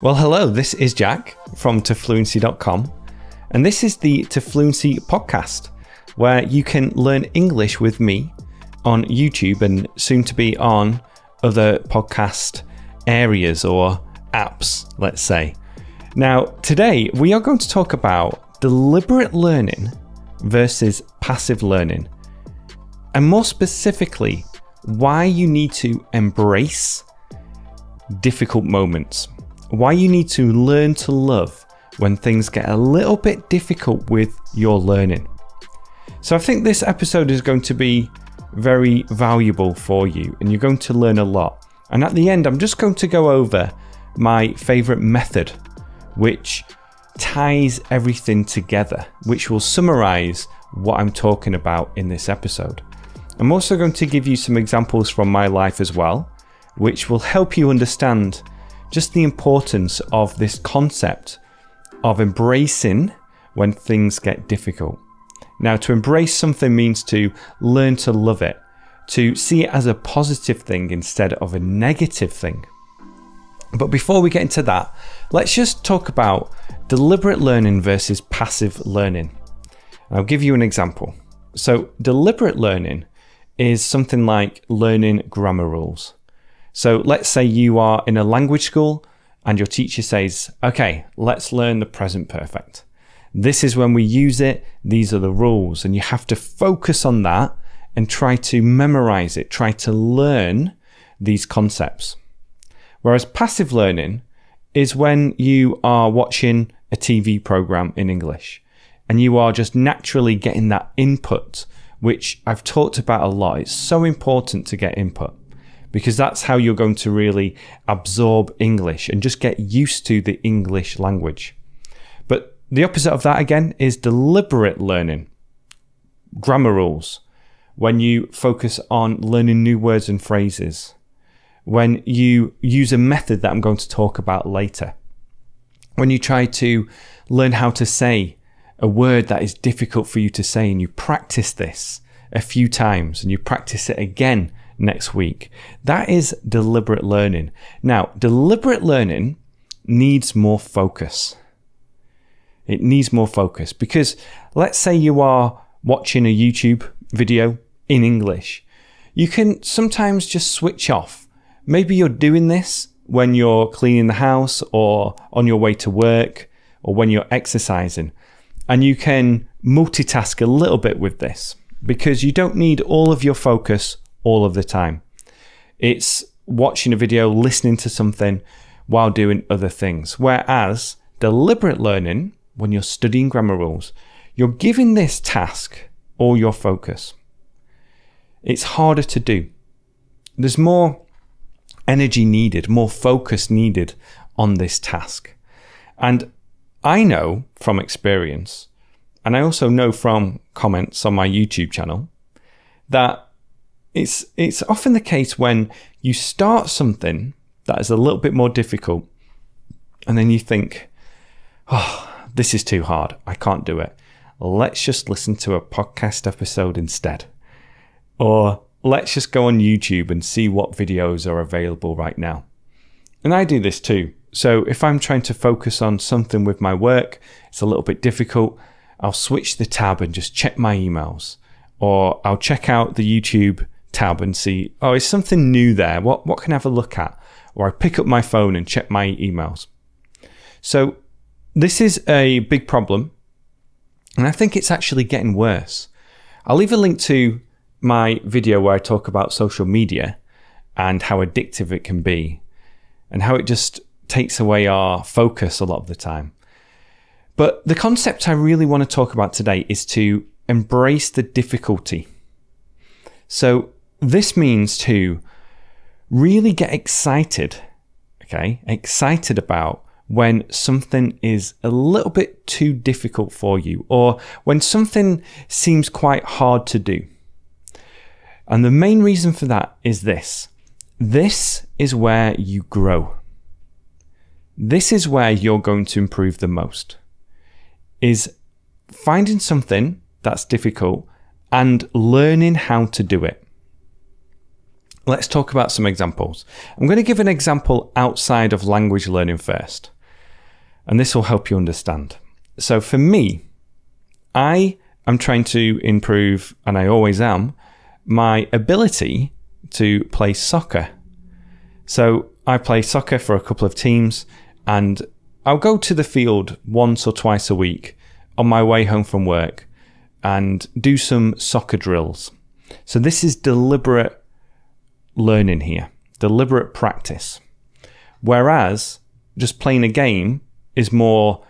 Well, hello, this is Jack from tofluency.com, and this is the To Fluency podcast, where you can learn English with me on YouTube and soon to be on other podcast areas or apps, let's say. Now, today we are going to talk about deliberate learning versus passive learning, and more specifically, why you need to embrace difficult moments. Why you need to learn to love when things get a little bit difficult with your learning. So I think this episode is going to be very valuable for you and you're going to learn a lot. And at the end, I'm just going to go over my favorite method, which ties everything together, which will summarize what I'm talking about in this episode. I'm also going to give you some examples from my life as well, which will help you understand just the importance of this concept of embracing when things get difficult. Now, to embrace something means to learn to love it, to see it as a positive thing instead of a negative thing. But before we get into that, let's just talk about deliberate learning versus passive learning. I'll give you an example. So deliberate learning is something like learning grammar rules. So let's say you are in a language school and your teacher says, okay, let's learn the present perfect. This is when we use it. These are the rules. And you have to focus on that and try to memorize it, try to learn these concepts. Whereas passive learning is when you are watching a TV program in English and you are just naturally getting that input, which I've talked about a lot. It's so important to get input, because that's how you're going to really absorb English and just get used to the English language. But the opposite of that, again, is deliberate learning. Grammar rules, when you focus on learning new words and phrases, when you use a method that I'm going to talk about later, when you try to learn how to say a word that is difficult for you to say and you practice this a few times and you practice it again next week. That is deliberate learning. Now, deliberate learning needs more focus. It needs more focus because let's say you are watching a YouTube video in English. You can sometimes just switch off. Maybe you're doing this when you're cleaning the house or on your way to work or when you're exercising. And you can multitask a little bit with this because you don't need all of your focus all of the time. It's watching a video, listening to something while doing other things. Whereas deliberate learning, when you're studying grammar rules, you're giving this task all your focus. It's harder to do. There's more energy needed, more focus needed on this task. And I know from experience, and I also know from comments on my YouTube channel, that it's often the case when you start something that is a little bit more difficult and then you think, oh, this is too hard. I can't do it. Let's just listen to a podcast episode instead. Or let's just go on YouTube and see what videos are available right now. And I do this too. So if I'm trying to focus on something with my work, it's a little bit difficult, I'll switch the tab and just check my emails. Or I'll check out the YouTube tab and see, oh, is something new there? What can I have a look at? Or I pick up my phone and check my emails. So this is a big problem. And I think it's actually getting worse. I'll leave a link to my video where I talk about social media and how addictive it can be and how it just takes away our focus a lot of the time. But the concept I really want to talk about today is to embrace the difficulty. So this means to really get excited about when something is a little bit too difficult for you or when something seems quite hard to do. And the main reason for that is this. This is where you grow. This is where you're going to improve the most, is finding something that's difficult and learning how to do it. let's talk about some examples. I'm going to give an example outside of language learning first, and this will help you understand. So for me, I am trying to improve, and I always am, my ability to play soccer. So I play soccer for a couple of teams, and I'll go to the field once or twice a week on my way home from work and do some soccer drills. So this is deliberate learning here, deliberate practice. Whereas just playing a game is more,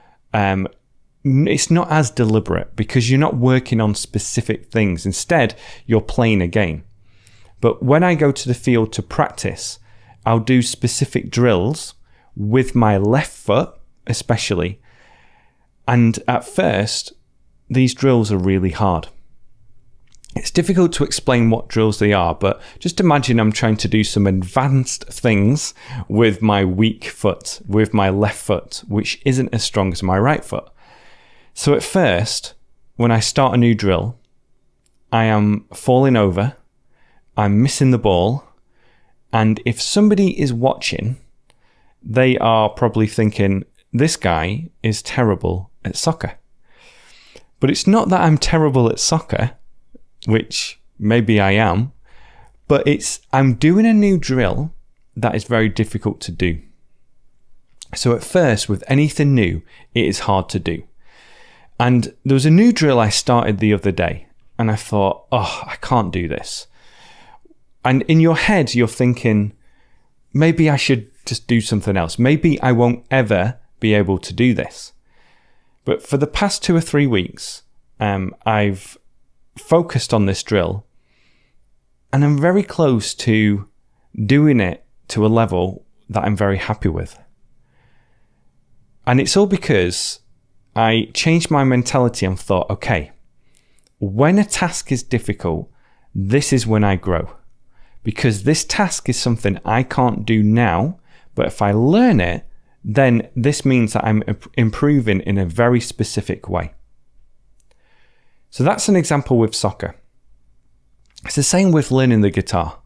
it's not as deliberate because you're not working on specific things. Instead, you're playing a game. But when I go to the field to practice, I'll do specific drills with my left foot, especially. And at first, these drills are really hard. It's difficult to explain what drills they are, but just imagine I'm trying to do some advanced things with my weak foot, with my left foot, which isn't as strong as my right foot. So at first, when I start a new drill, I am falling over, I'm missing the ball, and if somebody is watching, they are probably thinking, this guy is terrible at soccer. But it's not that I'm terrible at soccer, which maybe I am, but I'm doing a new drill that is very difficult to do. So at first, with anything new, it is hard to do. And there was a new drill I started the other day, and I thought, oh, I can't do this. And in your head, you're thinking, maybe I should just do something else. Maybe I won't ever be able to do this. But for the past 2 or 3 weeks, I've focused on this drill, and I'm very close to doing it to a level that I'm very happy with. And it's all because I changed my mentality and thought, okay, when a task is difficult, this is when I grow. Because this task is something I can't do now, but if I learn it, then this means that I'm improving in a very specific way. So that's an example with soccer. It's the same with learning the guitar.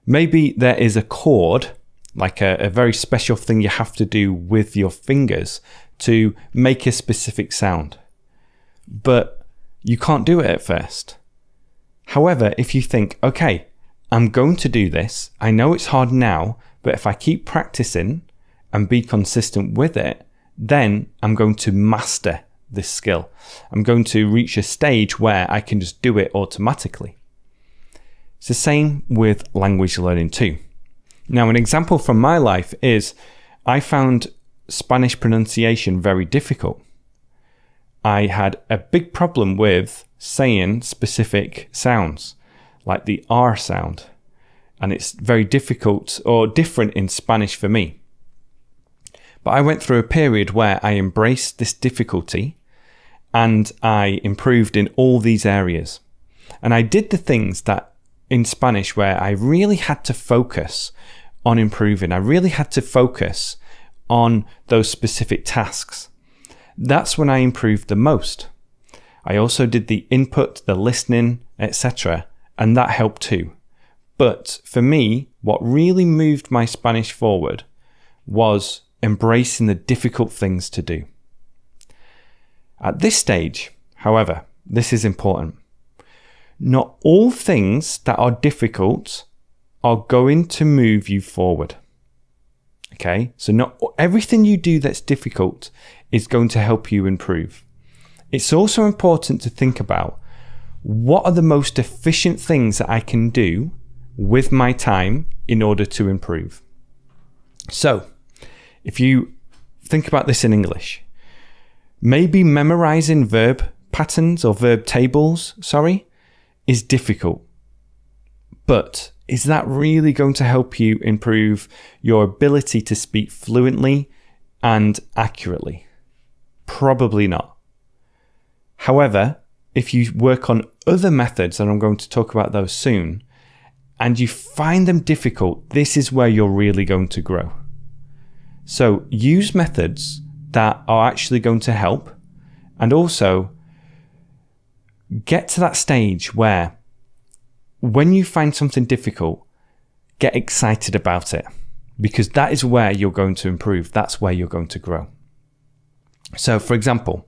Maybe there is a chord, like a very special thing you have to do with your fingers to make a specific sound. But you can't do it at first. However, if you think, okay, I'm going to do this, I know it's hard now, but if I keep practicing and be consistent with it, then I'm going to master this skill. I'm going to reach a stage where I can just do it automatically. It's the same with language learning too. Now, an example from my life is I found Spanish pronunciation very difficult. I had a big problem with saying specific sounds, like the R sound. And it's very difficult or different in Spanish for me. But I went through a period where I embraced this difficulty and I improved in all these areas. And I did the things that in Spanish where I really had to focus on improving. I really had to focus on those specific tasks. That's when I improved the most. I also did the input, the listening, etc. And that helped too. But for me, what really moved my Spanish forward was embracing the difficult things to do. At this stage, however, this is important. Not all things that are difficult are going to move you forward. Okay? So not everything you do that's difficult is going to help you improve. It's also important to think about what are the most efficient things that I can do with my time in order to improve. So, if you think about this in English, maybe memorizing verb patterns or verb tables, is difficult. But is that really going to help you improve your ability to speak fluently and accurately? Probably not. However, if you work on other methods, and I'm going to talk about those soon, and you find them difficult, this is where you're really going to grow. So use methods that are actually going to help, and also get to that stage where when you find something difficult, get excited about it, because that is where you're going to improve. That's where you're going to grow. So, for example,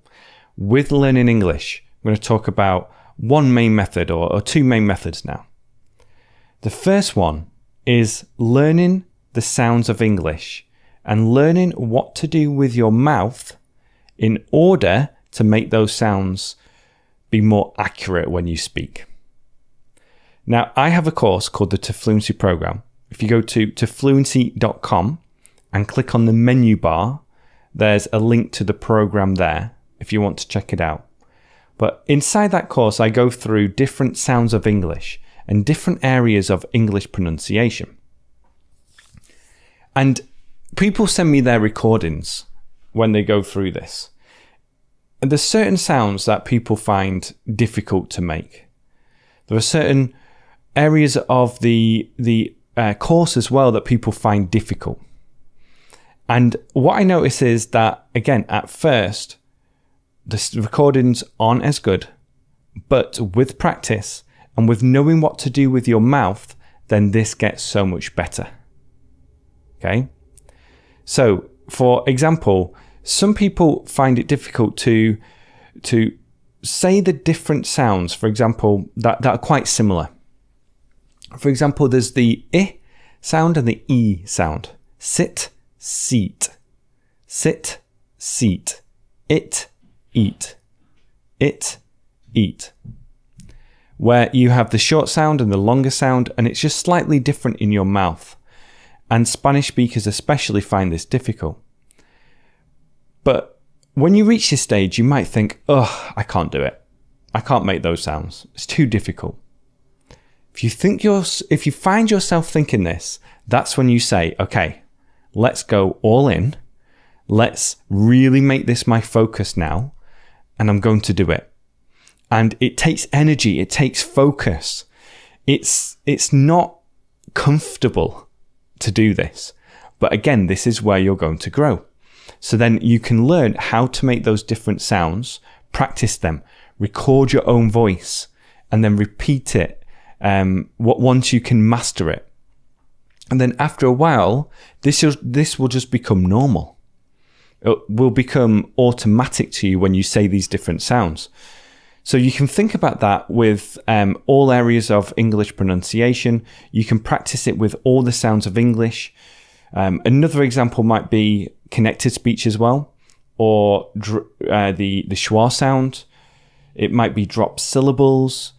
with learning English, I'm going to talk about one main method or two main methods now. The first one is learning the sounds of English and learning what to do with your mouth in order to make those sounds be more accurate when you speak. Now, I have a course called the To Fluency Program. If you go to tofluency.com and click on the menu bar, there's a link to the program there if you want to check it out. But inside that course, I go through different sounds of English and different areas of English pronunciation. And people send me their recordings when they go through this. And there's certain sounds that people find difficult to make. There are certain areas of the course as well that people find difficult. And what I notice is that, again, at first, the recordings aren't as good, but with practice and with knowing what to do with your mouth, then this gets so much better. Okay? So, for example, some people find it difficult to say the different sounds, for example, that are quite similar. For example, there's the I sound and the E sound. Sit, seat. Sit, seat. It, eat. It, eat. Where you have the short sound and the longer sound, and it's just slightly different in your mouth. And Spanish speakers especially find this difficult. But when you reach this stage, you might think, oh, I can't do it. I can't make those sounds. It's too difficult. If you find yourself thinking this, that's when you say, okay, let's go all in. Let's really make this my focus now, and I'm going to do it. And it takes energy. It takes focus. It's not comfortable to do this. But again, this is where you're going to grow. So then you can learn how to make those different sounds, practice them, record your own voice, and then repeat it once you can master it. And then after a while, this will just become normal. It will become automatic to you when you say these different sounds. So you can think about that with all areas of English pronunciation. You can practice it with all the sounds of English. Another example might be connected speech as well, or the schwa sound. It might be drop syllables.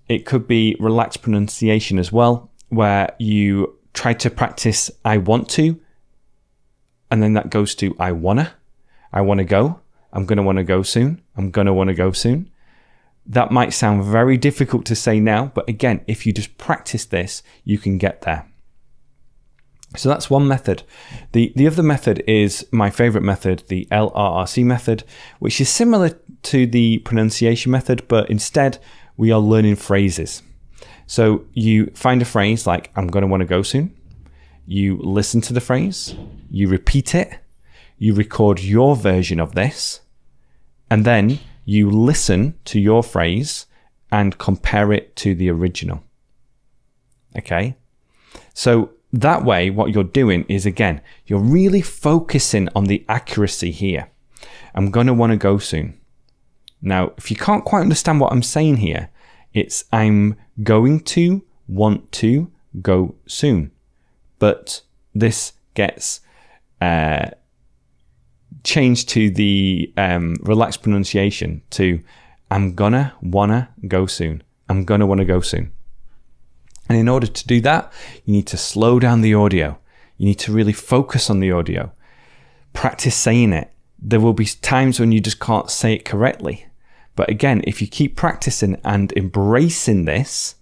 It could be relaxed pronunciation as well, where you try to practice I want to, and then that goes to I want to go, I'm going to want to go soon, I'm going to want to go soon. That might sound very difficult to say now, but again, if you just practice this, you can get there. So that's one method. The other method is my favorite method, the LRRC method, which is similar to the pronunciation method, but instead we are learning phrases. So you find a phrase like, I'm going to want to go soon. You listen to the phrase, you repeat it, you record your version of this, and then you listen to your phrase and compare it to the original. Okay? So that way, what you're doing is, again, you're really focusing on the accuracy here. I'm going to want to go soon. Now, if you can't quite understand what I'm saying here, it's I'm going to want to go soon. But this gets changed to the relaxed pronunciation to I'm gonna wanna go soon. I'm gonna wanna go soon. And in order to do that, you need to slow down the audio. You need to really focus on the audio. Practice saying it. There will be times when you just can't say it correctly. But again, if you keep practicing and embracing this,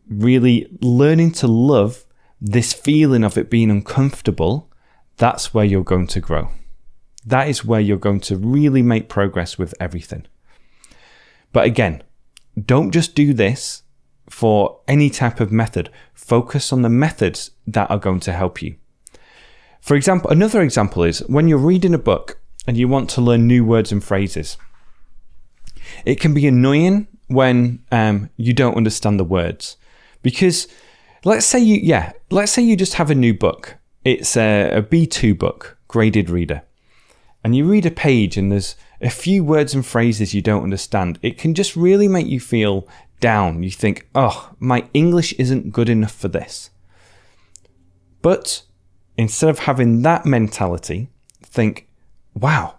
really learning to love this feeling of it being uncomfortable, that's where you're going to grow. That is where you're going to really make progress with everything. But again, don't just do this for any type of method. Focus on the methods that are going to help you. For example, another example is when you're reading a book and you want to learn new words and phrases. It can be annoying when you don't understand the words, because let's say you just have a new book. It's a B2 book, graded reader. And you read a page and there's a few words and phrases you don't understand. It can just really make you feel down. You think, oh, my English isn't good enough for this. But instead of having that mentality, think, wow,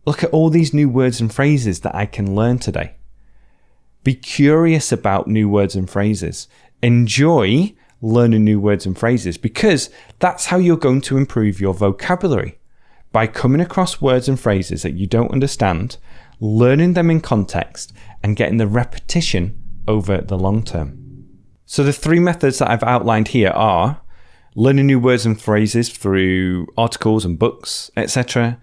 look at all these new words and phrases that I can learn today. Be curious about new words and phrases. Enjoy learning new words and phrases, because that's how you're going to improve your vocabulary. By coming across words and phrases that you don't understand, learning them in context, and getting the repetition over the long term. So the 3 methods that I've outlined here are learning new words and phrases through articles and books, etc.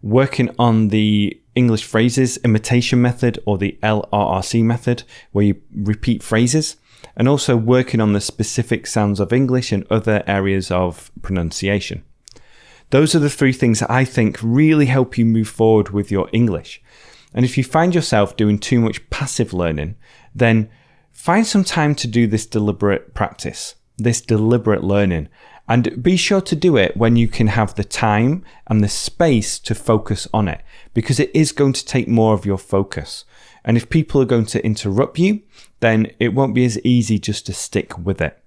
Working on the English phrases imitation method, or the LRRC method, where you repeat phrases, and also working on the specific sounds of English and other areas of pronunciation. Those are the 3 things that I think really help you move forward with your English. And if you find yourself doing too much passive learning, then find some time to do this deliberate practice, this deliberate learning. And be sure to do it when you can have the time and the space to focus on it, because it is going to take more of your focus. And if people are going to interrupt you, then it won't be as easy just to stick with it.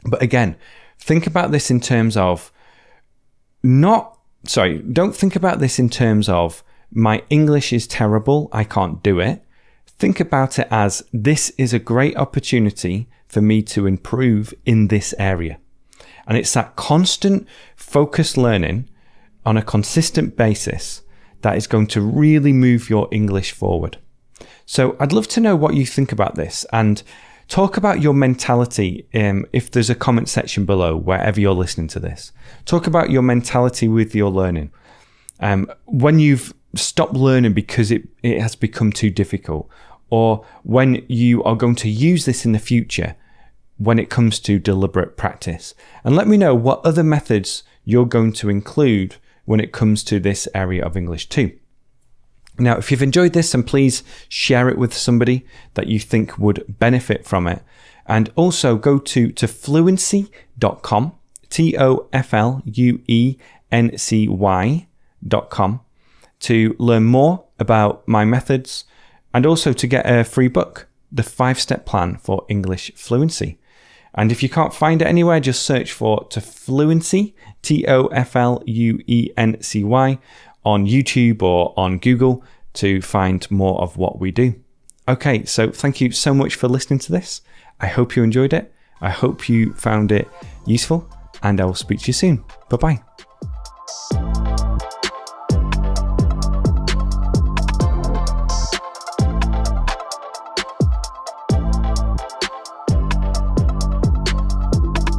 But again, think about this in terms of don't think about this in terms of my English is terrible, I can't do it. Think about it as this is a great opportunity for me to improve in this area. And it's that constant focused learning on a consistent basis that is going to really move your English forward. So I'd love to know what you think about this, and talk about your mentality if there's a comment section below, wherever you're listening to this. Talk about your mentality with your learning. When you've stopped learning because it has become too difficult, or when you are going to use this in the future when it comes to deliberate practice. And let me know what other methods you're going to include when it comes to this area of English too. Now, if you've enjoyed this, then please share it with somebody that you think would benefit from it. And also go to tofluency.com, TOFLUENCY.com, to learn more about my methods, and also to get a free book, The 5-Step Plan for English Fluency. And if you can't find it anywhere, just search for Tofluency, TOFLUENCY, on YouTube or on Google to find more of what we do. Okay, so thank you so much for listening to this. I hope you enjoyed it. I hope you found it useful, and I will speak to you soon. Bye-bye.